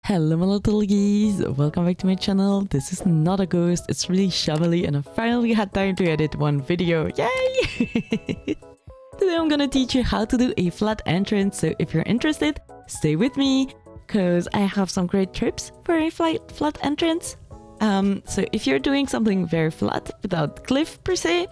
Hello my little geese, welcome back to my channel. This is not a ghost, it's really shovelly and I finally had time to edit one video. Yay! Today I'm gonna teach you how to do a flat entrance, so if you're interested, stay with me, cause I have some great tips for a flat entrance. So if you're doing something very flat without cliff per se,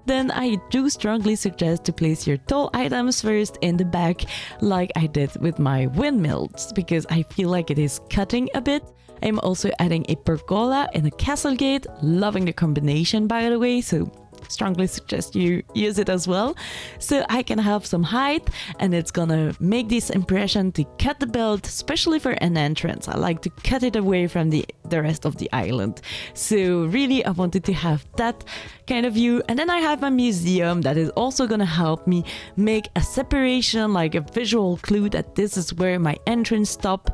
then I do strongly suggest to place your tall items first in the back, like I did with my windmills, because I feel like it is cutting a bit. I'm also adding a pergola and a castle gate, loving the combination by the way, so strongly suggest you use it as well, so I can have some height and it's gonna make this impression to cut the belt, especially for an entrance. I like to cut it away from the rest of the island, so really I wanted to have that kind of view. And then I have my museum that is also gonna help me make a separation, like a visual clue that this is where my entrance stops.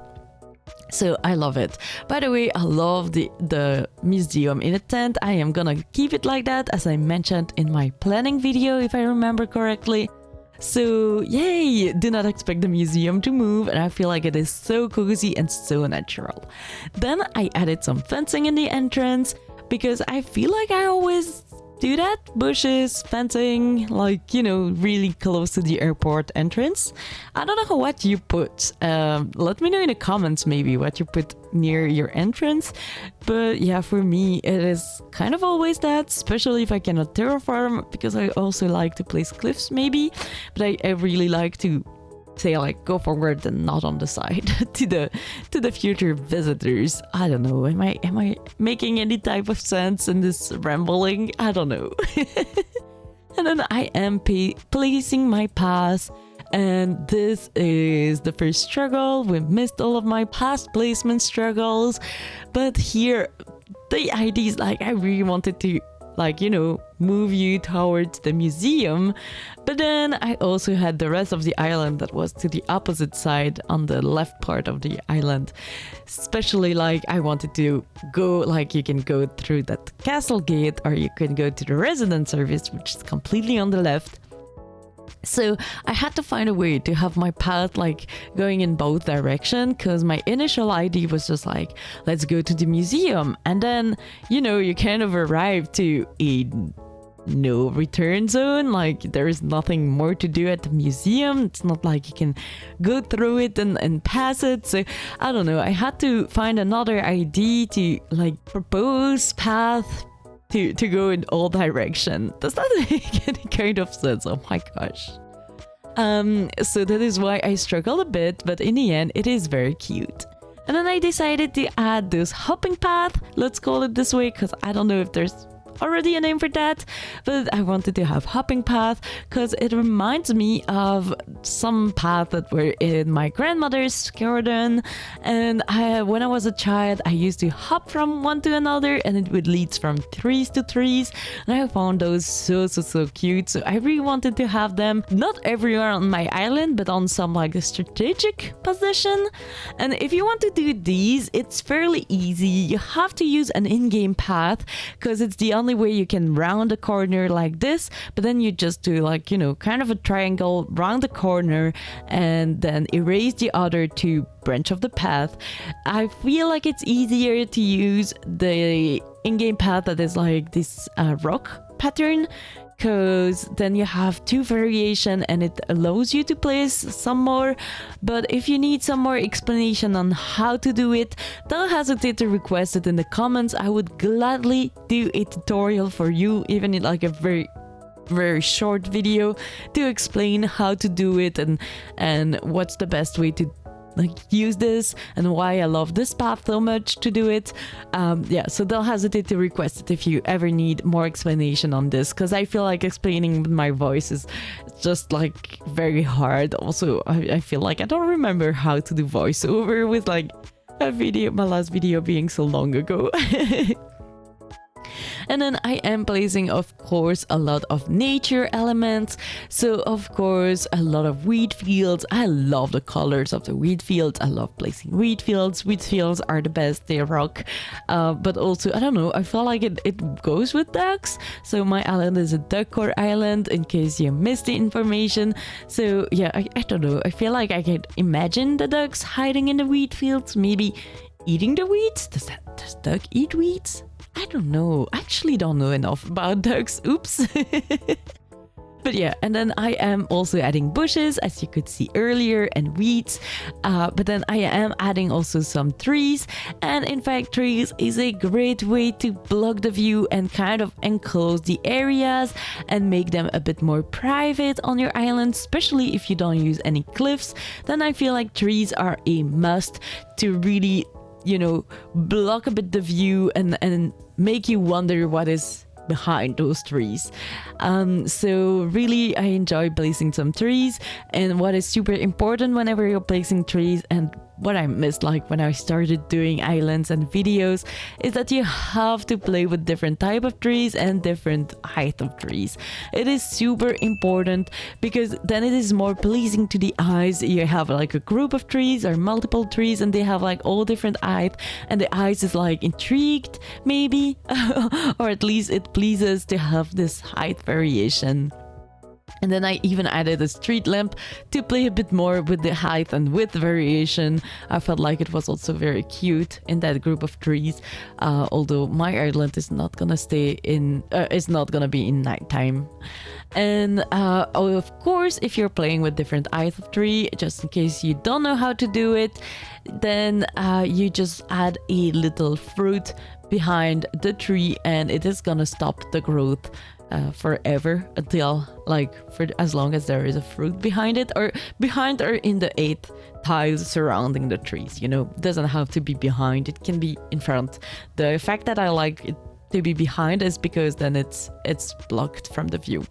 So I love it. By the way, I love the museum in a tent. I am gonna keep it like that, as I mentioned in my planning video, if I remember correctly. So yay! Do not expect the museum to move, and I feel like it is so cozy and so natural. Then I added some fencing in the entrance, because I feel like I always do that. Bushes, fencing, like, you know, really close to the airport entrance. I don't know what you put. Let me know in the comments maybe what you put near your entrance. But yeah, for me it is kind of always that, especially if I cannot terraform, because I also like to place cliffs maybe. But I really like to say, like, go forward and not on the side to the future visitors. I don't know, am I making any type of sense in this rambling? I don't know. And then I am placing my paths, and this is the first struggle. We missed all of my past placement struggles, but here the idea is, like, I really wanted to, like, you know, move you towards the museum, but then I also had the rest of the island that was to the opposite side on the left part of the island. Especially, like, I wanted to go, like, you can go through that castle gate or you can go to the resident service, which is completely on the left. So I had to find a way to have my path, like, going in both directions, because my initial idea was just like, let's go to the museum, and then, you know, you kind of arrive to a no return zone. Like, there is nothing more to do at the museum. It's not like you can go through it and pass it. So I don't know, I had to find another idea to, like, propose path to go in all direction. Does that make any kind of sense? Oh my gosh. So that is why I struggled a bit, but in the end it is very cute. And then I decided to add this hopping path, let's call it this way, because I don't know if there's already a name for that, but I wanted to have hopping path because it reminds me of some path that were in my grandmother's garden, and when I was a child I used to hop from one to another and it would lead from trees to trees, and I found those so cute. So I really wanted to have them not everywhere on my island, but on some, like, a strategic position. And if you want to do these, it's fairly easy. You have to use an in-game path because it's the only way you can round a corner like this, but then you just do, like, you know, kind of a triangle round the corner and then erase the other two branch of the path. I feel like it's easier to use the in-game path that is like this rock pattern, because then you have two variation and it allows you to place some more. But if you need some more explanation on how to do it, don't hesitate to request it in the comments. I would gladly do a tutorial for you, even in, like, a very short video to explain how to do it and what's the best way to, like, use this and why I love this path so much to do it. Yeah, so don't hesitate to request it if you ever need more explanation on this, because I feel like explaining with my voice is just, like, very hard. Also, I feel like I don't remember how to do voiceover with, like, my last video being so long ago. And then I am placing, of course, a lot of nature elements. So of course, a lot of wheat fields. I love the colors of the wheat fields. I love placing wheat fields. Wheat fields are the best, they rock. But also, I don't know, I feel like it goes with ducks. So my island is a decor island, in case you missed the information. So yeah, I don't know, I feel like I can imagine the ducks hiding in the wheat fields, maybe eating the weeds. Does duck eat weeds? I don't know. I actually don't know enough about ducks. Oops. But yeah, and then I am also adding bushes, as you could see earlier, and weeds. But then I am adding also some trees. And in fact, trees is a great way to block the view and kind of enclose the areas and make them a bit more private on your island, especially if you don't use any cliffs. Then I feel like trees are a must to really, you know, block a bit the view and make you wonder what is behind those trees. So really I enjoy placing some trees, and what is super important whenever you're placing trees, and what I missed like when I started doing islands and videos, is that you have to play with different type of trees and different height of trees. It is super important because then it is more pleasing to the eyes. You have like a group of trees or multiple trees and they have like all different height, and the eyes is like intrigued maybe or at least it pleases to have this height variation. And then I even added a street lamp to play a bit more with the height and width variation. I felt like it was also very cute in that group of trees. Although my island is not gonna stay in, is not gonna be in nighttime. And of course, if you're playing with different height of tree, just in case you don't know how to do it, then you just add a little fruit behind the tree, and it is gonna stop the growth forever, until like for as long as there is a fruit behind it, or behind or in the 8 tiles surrounding the trees. You know, it doesn't have to be behind, it can be in front. The fact that I like it to be behind is because then it's blocked from the view.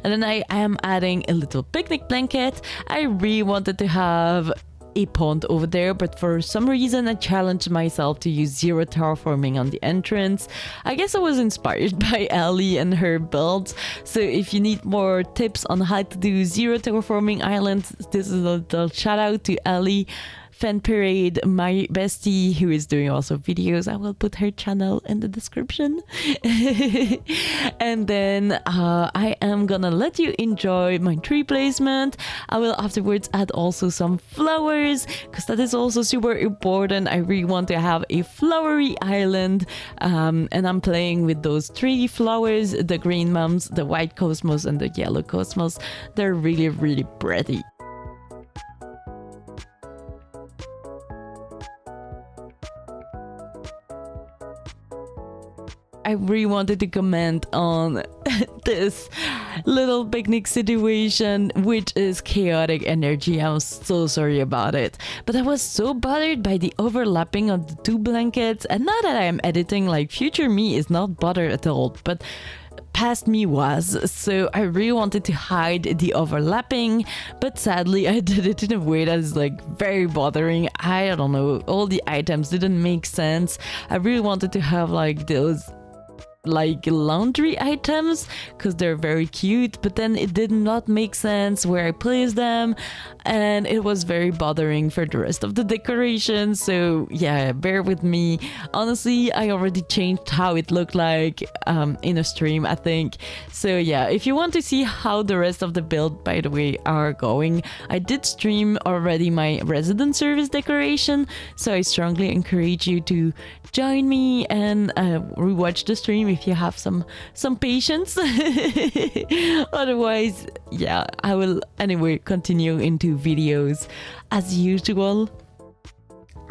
And then I am adding a little picnic blanket. I really wanted to have a pond over there, but for some reason I challenged myself to use zero terraforming on the entrance. I guess I was inspired by Ellie and her builds, so if you need more tips on how to do zero terraforming islands, this is a little shout out to Ellie Fan Parade, my bestie, who is doing also videos. I will put her channel in the description. And then I am gonna let you enjoy my tree placement. I will afterwards add also some flowers, because that is also super important. I really want to have a flowery island, and I'm playing with those 3 flowers, the green mums, the white cosmos, and the yellow cosmos. They're really, really pretty. I really wanted to comment on this little picnic situation, which is chaotic energy. I'm so sorry about it. But I was so bothered by the overlapping of the 2 blankets. And now that I am editing, like, future me is not bothered at all. But past me was, so I really wanted to hide the overlapping, but sadly I did it in a way that is like very bothering. I don't know, all the items didn't make sense. I really wanted to have like those like laundry items because they're very cute, but then it did not make sense where I placed them, and it was very bothering for the rest of the decoration. So yeah, bear with me. Honestly, I already changed how it looked like in a stream, I think. So yeah, if you want to see how the rest of the build, by the way, are going, I did stream already my resident service decoration, so I strongly encourage you to join me and rewatch the stream if you have some patience. Otherwise, yeah, I will anyway continue into videos as usual.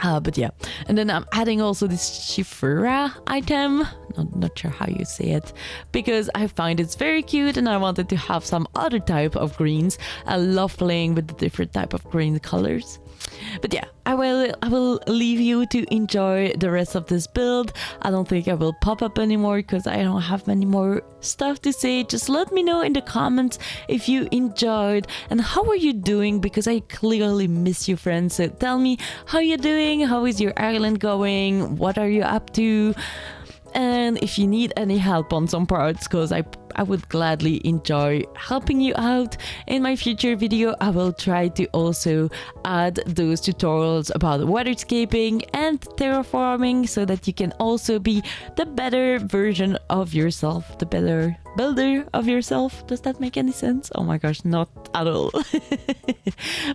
But yeah, and then I'm adding also this Shifura item, not sure how you say it, because I find it's very cute and I wanted to have some other type of greens. I love playing with the different type of green colors. But yeah, I will leave you to enjoy the rest of this build. I don't think I will pop up anymore because I don't have many more stuff to say. Just let me know in the comments if you enjoyed and how are you doing, because I clearly miss you, friends. So tell me how you're doing, how is your island going, what are you up to, And if you need any help on some parts, because I would gladly enjoy helping you out in my future video, I will try to also add those tutorials about waterscaping and terraforming so that you can also be the better version of yourself, the better builder of yourself. Does that make any sense? Oh my gosh, not at all.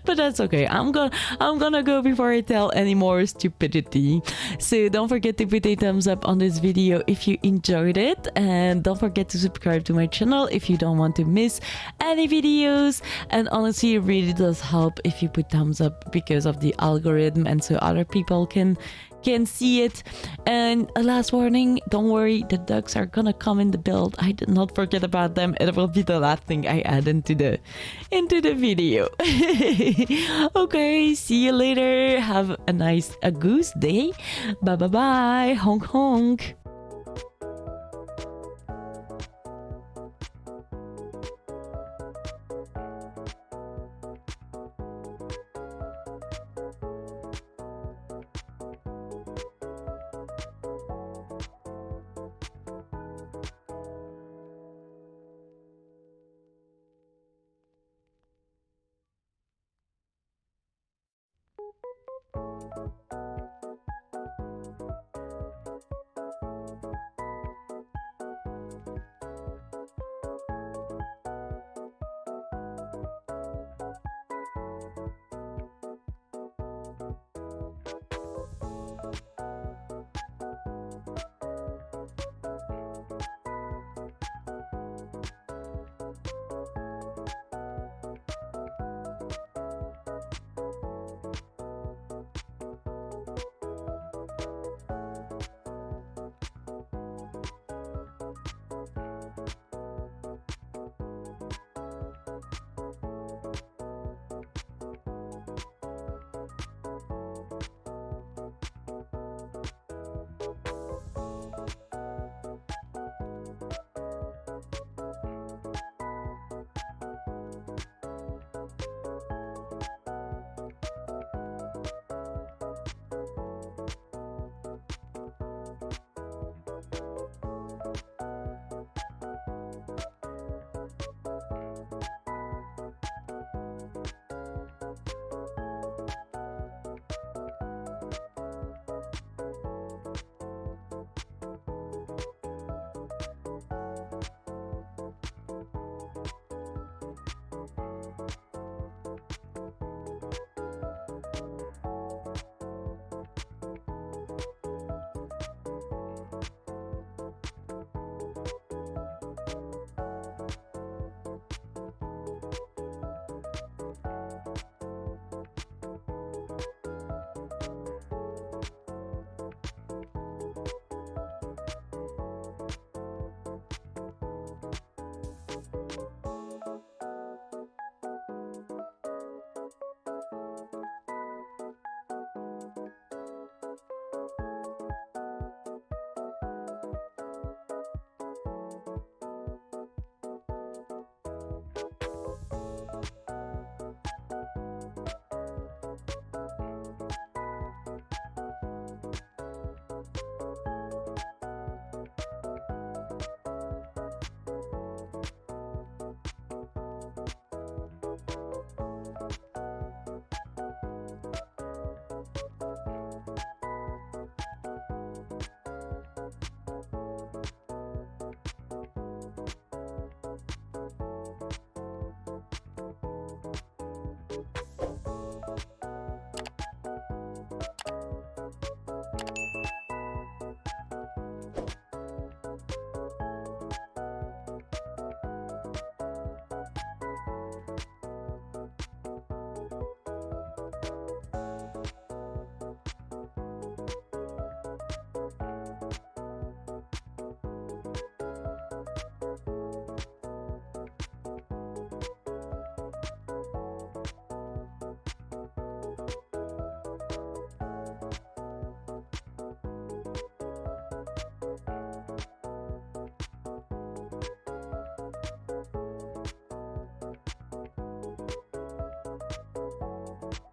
But that's okay. I'm gonna go before I tell any more stupidity. So don't forget to put a thumbs up on this video if you enjoyed it, and don't forget to subscribe to my channel if you don't want to miss any videos. And honestly, it really does help if you put thumbs up because of the algorithm, and so other people can see it. And a last warning, don't worry, the ducks are gonna come in the build. I did not forget about them. It will be the last thing I add into the video. Okay, see you later. Have a nice goose day. Bye bye bye. Honk honk.